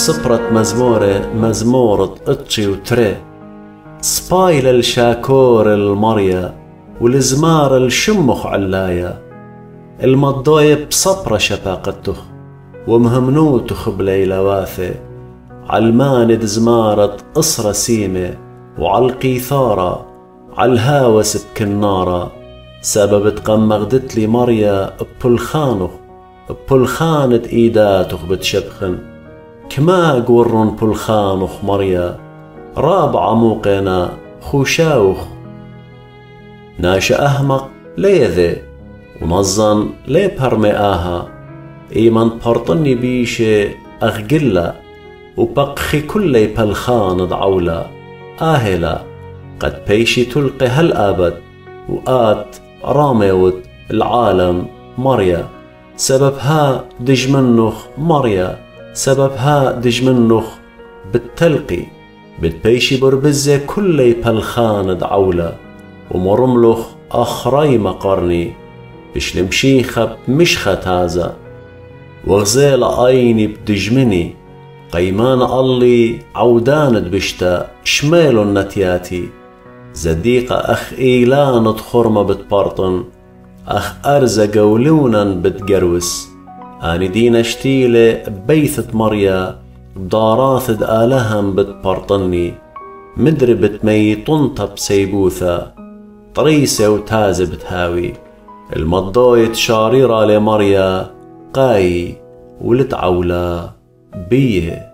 سبرة مزمورة اتشي وتري سبايل الشاكور المريا والزمار الشمخ علايا المضايب بصبرة شباقته ومهمنوتخ بليلواثي عالماند زمارة قصرة سيمة وعالقيثارة عالهاوس بكنارة سبب تقمغدت لي مريا ببلخانة ايداتخ بتشبخن كما قورن بلخانخ مريا رابع موقنا خوشاوخ ناشا أهمق ليذي ونظن لي برمئاها إيمن برطني بيشي أغقلا وبقخي كلي بلخان ضعولا آهلا قد بيشي تلقي هالأبد وآت راميود العالم مريا سببها دجمنخ مريا سببها دجمنخ بالتلقي بتبيشي بربزة كلي بلخان دعولا ومرملخ أخري مقرني بشلمشيخة بمشخة تازة وغزيل عيني بدجمني قيمان الله عودان بشتا شميل النتياتي زديقة أخ إيلان خرمة بتبرطن أخ أرزة قولونا بتقروس آني دينا شتيلة بيثة مريا بداراثد آلهم بتبرطني مدري بتميطنطة بسيبوثة طريسة وتازة بتهاوي المضايت شاريرة لمريا قاي ولتعولا بيه.